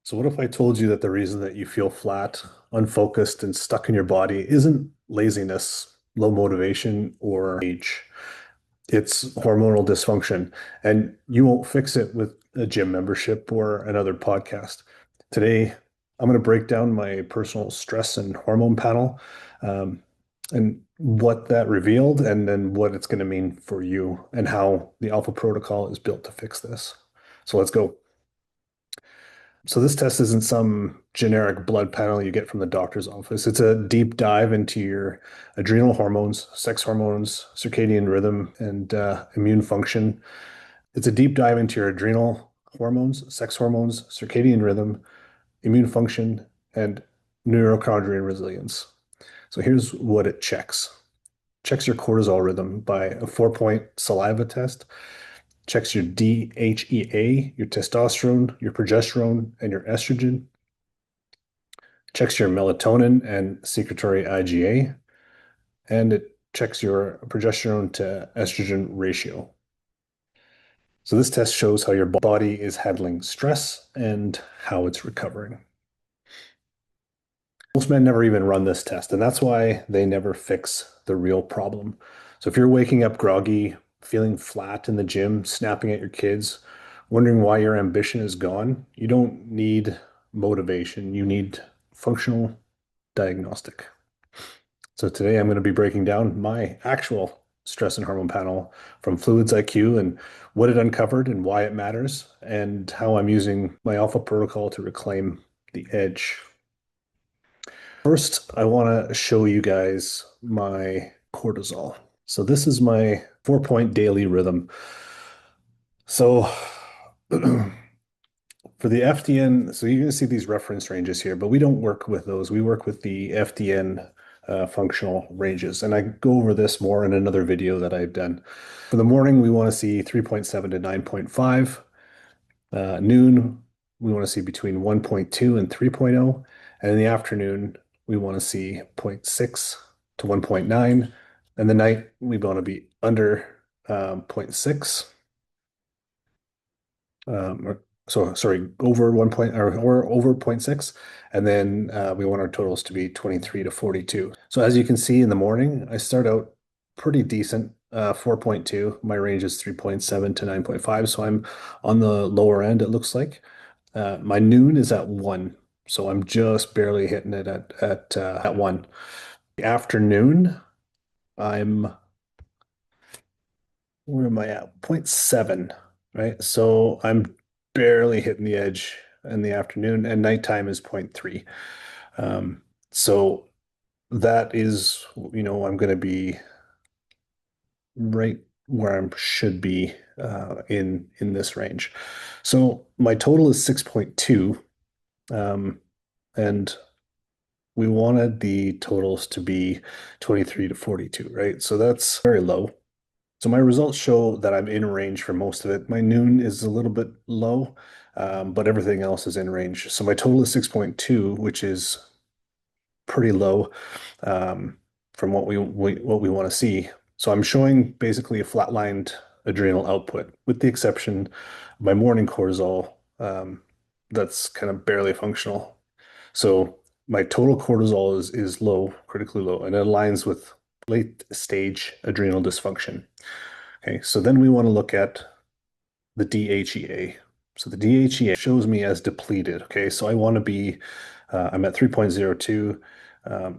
So what if I told you that the reason that you feel flat, unfocused, and stuck in your body isn't laziness, low motivation, or age? It's hormonal dysfunction, and you won't fix it with a gym membership or another podcast. Today, I'm going to break down my personal stress and hormone panel, um, and what that revealed, and then what it's going to mean for you, and how the Alpha Protocol is built to fix this. So let's go. So this test isn't some generic blood panel you get from the doctor's office. It's a deep dive into your adrenal hormones, sex hormones, circadian rhythm, and immune function. It's a deep dive into your adrenal hormones, sex hormones, circadian rhythm, immune function, and mitochondrial resilience. So here's what it checks. Checks your cortisol rhythm by a 4-point saliva test, checks your DHEA, your testosterone, your progesterone, and your estrogen, checks your melatonin and secretory IgA, and it checks your progesterone to estrogen ratio. So this test shows how your body is handling stress and how it's recovering. Most men never even run this test, and that's why they never fix the real problem. So if you're waking up groggy, feeling flat in the gym, snapping at your kids, wondering why your ambition is gone, you don't need motivation. You need functional diagnostic. So today I'm going to be breaking down my actual stress and hormone panel from Fluids IQ and what it uncovered and why it matters, and how I'm using my Alpha protocol to reclaim the edge. First, I want to show you guys my cortisol. So this is my 4-point daily rhythm. So for the FDN, so you're going to see these reference ranges here, but we don't work with those. We work with the FDN functional ranges. And I go over this more in another video that I've done. For the morning, we want to see 3.7 to 9.5. Noon, we want to see between 1.2 and 3.0. And in the afternoon, we want to see zero point 0.6 to 1.9. And the night, we want to be under 0.6. Sorry, over 1 point or over zero point 0.6, and then we want our totals to be 23 to 42. So as you can see in the morning, I start out pretty decent, 4.2. My range is 3.7 to 9.5, so I'm on the lower end, it looks like. My noon is at 1, so I'm just barely hitting it at 1. The afternoon, I'm where am I at? Zero point 0.7, right? So I'm barely hitting the edge in the afternoon, and nighttime is 0.3. So that is, I'm going to be right where I should be in this range. So my total is 6.2, and we wanted the totals to be 23 to 42, right? So that's very low. So my results show that I'm in range for most of it. My noon is a little bit low, but everything else is in range. So my total is 6.2, which is pretty low, from what we want to see. So I'm showing basically a flatlined adrenal output, with the exception of my morning cortisol, that's kind of barely functional. So my total cortisol is low, critically low, and it aligns with late stage adrenal dysfunction. Okay, so then we want to look at the DHEA. So the DHEA shows me as depleted. Okay, so I want to be, I'm at 3.02.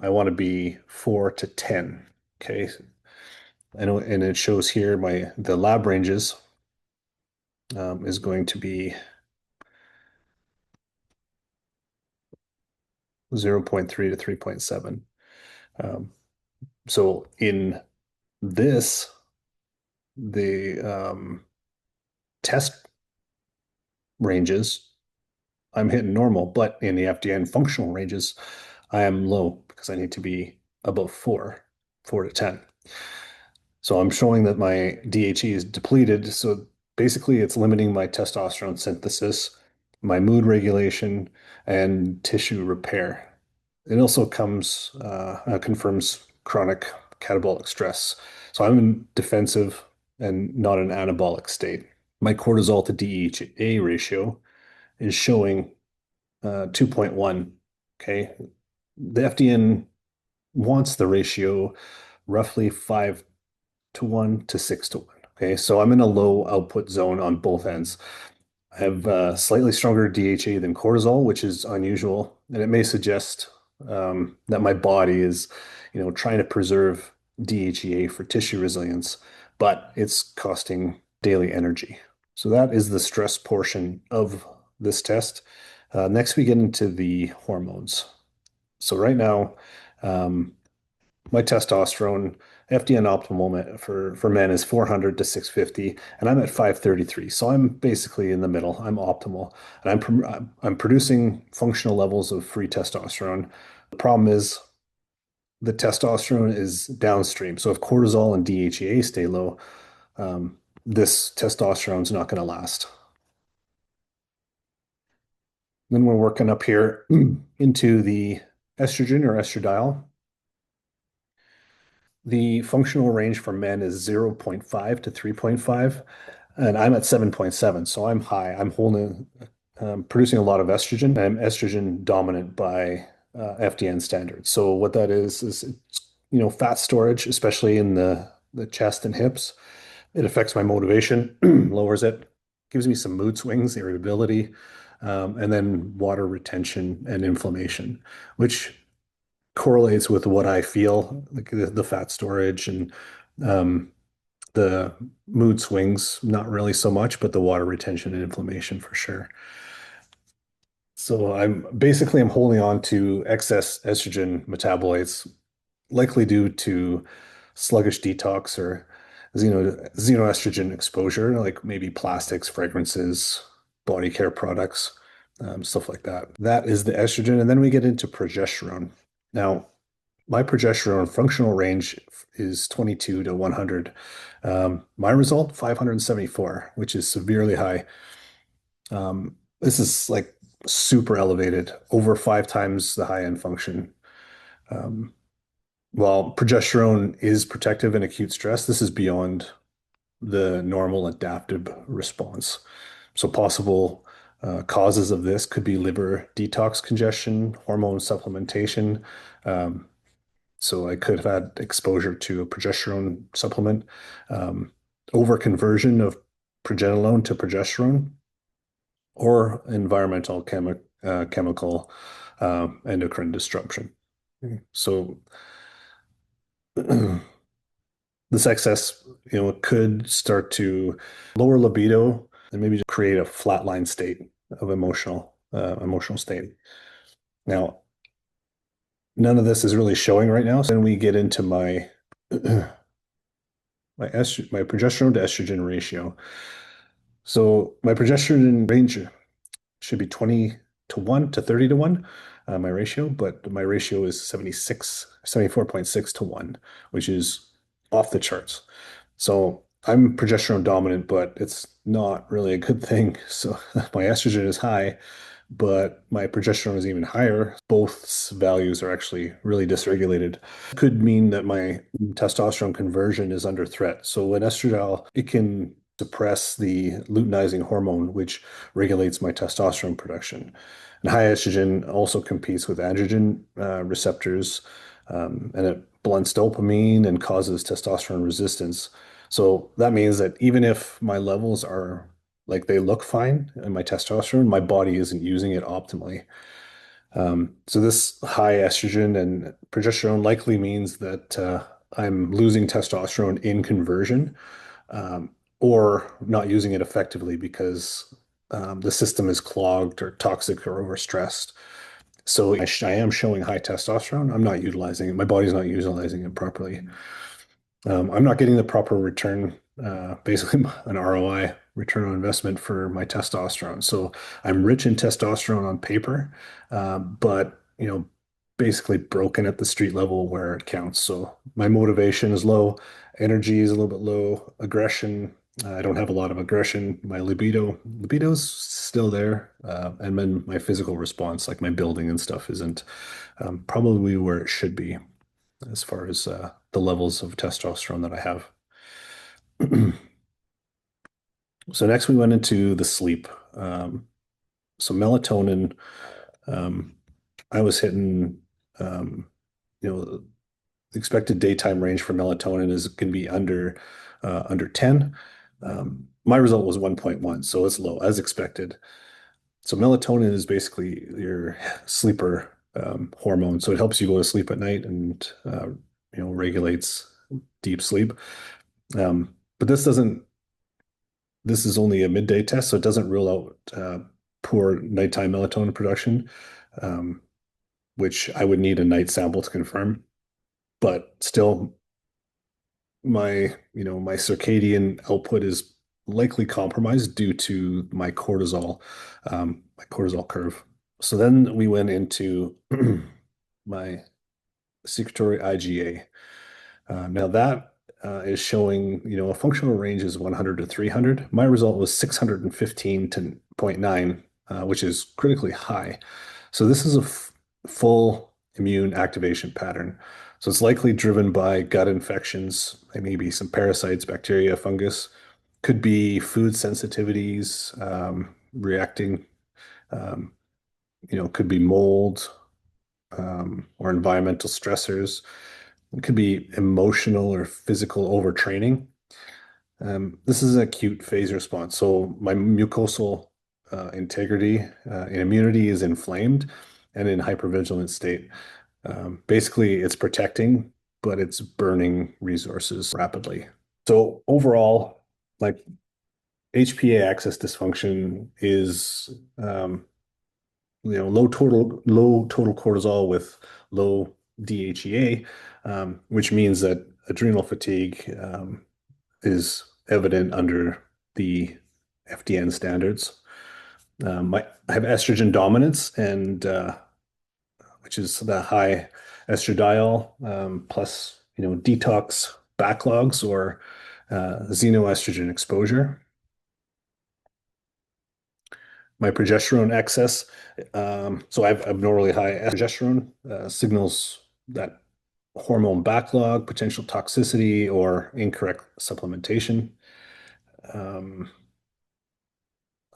I want to be 4 to 10. Okay, and it shows here the lab ranges, is going to be 0.3 to 3.7. Um, so in this, the test ranges, I'm hitting normal, but in the FDN functional ranges, I am low because I need to be above 4 to 10. So I'm showing that my DHE is depleted. So basically, it's limiting my testosterone synthesis, my mood regulation, and tissue repair. It also confirms chronic catabolic stress. So I'm in defensive and not an anabolic state. My cortisol to DHEA ratio is showing 2.1. Okay. The FDN wants the ratio roughly 5 to 1 to 6 to 1. Okay. So I'm in a low output zone on both ends. I have slightly stronger DHEA than cortisol, which is unusual, and it may suggest that my body is, trying to preserve DHEA for tissue resilience, but it's costing daily energy. So that is the stress portion of this test. Next, we get into the hormones. So right now, um, my testosterone FDN optimal for men is 400 to 650, and I'm at 533. So I'm basically in the middle. I'm optimal, and I'm producing functional levels of free testosterone. The problem is the testosterone is downstream. So if cortisol and DHEA stay low, this testosterone is not going to last. Then we're working up here into the estrogen or estradiol. The functional range for men is 0.5 to 3.5, and I'm at 7.7, so I'm high. I'm holding, producing a lot of estrogen. I'm estrogen dominant by FDN standards. So what that is it's, fat storage, especially in the chest and hips. It affects my motivation, lowers it, gives me some mood swings, irritability, and then water retention and inflammation, which correlates with what I feel, like the fat storage and um, the mood swings, not really so much, but the water retention and inflammation for sure. So I'm holding on to excess estrogen metabolites, likely due to sluggish detox or xenoestrogen exposure, like maybe plastics, fragrances, body care products, stuff like that. That is the estrogen. And then we get into progesterone. Now, my progesterone functional range is 22 to 100. My result, 574, which is severely high. This is like super elevated, over 5 times the high end function. Um, while progesterone is protective in acute stress, this is beyond the normal adaptive response. So possible causes of this could be liver detox congestion, hormone supplementation. Um, So I could have had exposure to a progesterone supplement, um, overconversion of progesterone to progesterone, or environmental chemical endocrine disruption. So this excess, could start to lower libido and maybe just create a flatline state of emotional state. Now, none of this is really showing right now. So then we get into my my progesterone to estrogen ratio. So my progesterone range should be 20 to 1 to 30 to 1, my ratio, but my ratio is 74.6 to 1, which is off the charts. So I'm progesterone dominant, but it's not really a good thing. So my estrogen is high, but my progesterone is even higher. Both values are actually really dysregulated. Could mean that my testosterone conversion is under threat. So in estradiol, it can suppress the luteinizing hormone, which regulates my testosterone production. And high estrogen also competes with androgen receptors, and it blunts dopamine and causes testosterone resistance. So that means that even if my levels are like they look fine in my testosterone, my body isn't using it optimally. So this high estrogen and progesterone likely means that I'm losing testosterone in conversion, or not using it effectively because the system is clogged or toxic or overstressed. So I am showing high testosterone. I'm not utilizing it. My body's not utilizing it properly. I'm not getting the proper return, basically an ROI, return on investment for my testosterone. So I'm rich in testosterone on paper, but basically broken at the street level where it counts. So my motivation is low, energy is a little bit low, aggression. I don't have a lot of aggression. My libido's still there, and then my physical response, like my building and stuff, isn't probably where it should be as far as the levels of testosterone that I have. So next we went into the sleep. So melatonin Um, I was hitting, um, you know, the expected daytime range for melatonin is can be under 10. My result was 1.1, so it's low as expected. So melatonin is basically your sleeper hormone. So it helps you go to sleep at night and regulates deep sleep. But this is only a midday test, so it doesn't rule out poor nighttime melatonin production, um, which I would need a night sample to confirm. But still, my circadian output is likely compromised due to my cortisol curve. So then we went into my secretory IgA. Now that is showing, a functional range is 100 to 300. My result was 615 to zero point 0.9, which is critically high. So this is a full immune activation pattern. So it's likely driven by gut infections, maybe some parasites, bacteria, fungus. Could be food sensitivities, reacting, um, could be mold, or environmental stressors. It could be emotional or physical overtraining. This is an acute phase response. So my mucosal integrity and immunity is inflamed and in hypervigilant state. Basically, it's protecting, but it's burning resources rapidly. So overall, like HPA axis dysfunction is low total cortisol with low DHEA, which means that adrenal fatigue is evident under the FDN standards. I have estrogen dominance, and which is the high estradiol plus detox backlogs or xenoestrogen exposure. My progesterone excess, so I have abnormally high progesterone, signals that hormone backlog, potential toxicity, or incorrect supplementation. Um,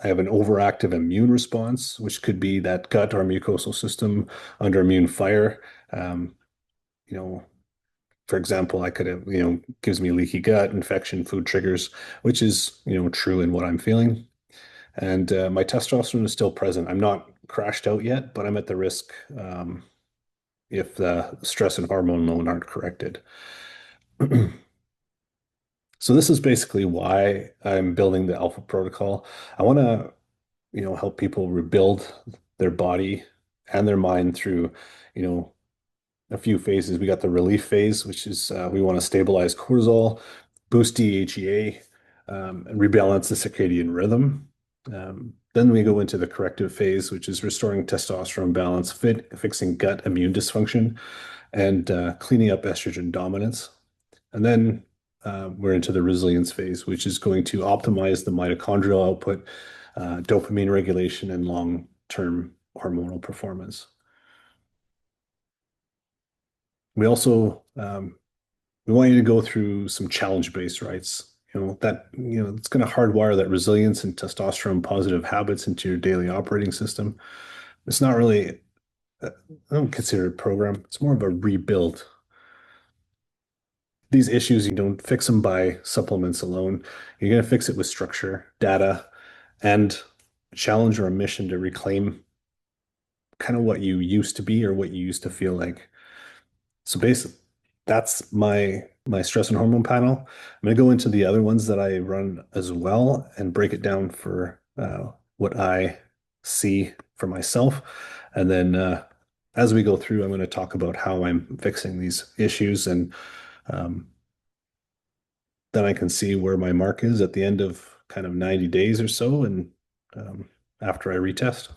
I have an overactive immune response, which could be that gut or mucosal system under immune fire. Um, you know, for example, I could have, gives me leaky gut, infection, food triggers, which is, true in what I'm feeling. And my testosterone is still present. I'm not crashed out yet, but I'm at the risk if the stress and hormone load aren't corrected. So this is basically why I'm building the Alpha protocol. I want to, help people rebuild their body and their mind through, you know, a few phases. We got the relief phase, which is we want to stabilize cortisol, boost DHEA, and rebalance the circadian rhythm. Then we go into the corrective phase, which is restoring testosterone balance, fixing gut immune dysfunction, and cleaning up estrogen dominance. And then we're into the resilience phase, which is going to optimize the mitochondrial output, dopamine regulation, and long-term hormonal performance. We also we want you to go through some challenge-based rights. It's going to hardwire that resilience and testosterone positive habits into your daily operating system. It's not really, I don't consider it a program. It's more of a rebuild. These issues, you don't fix them by supplements alone. You're going to fix it with structure, data, and challenge or a mission to reclaim kind of what you used to be or what you used to feel like. So basically, that's my stress and hormone panel. I'm going to go into the other ones that I run as well and break it down for what I see for myself. And then as we go through, I'm going to talk about how I'm fixing these issues, and um, then I can see where my mark is at the end of kind of 90 days or so, and after I retest.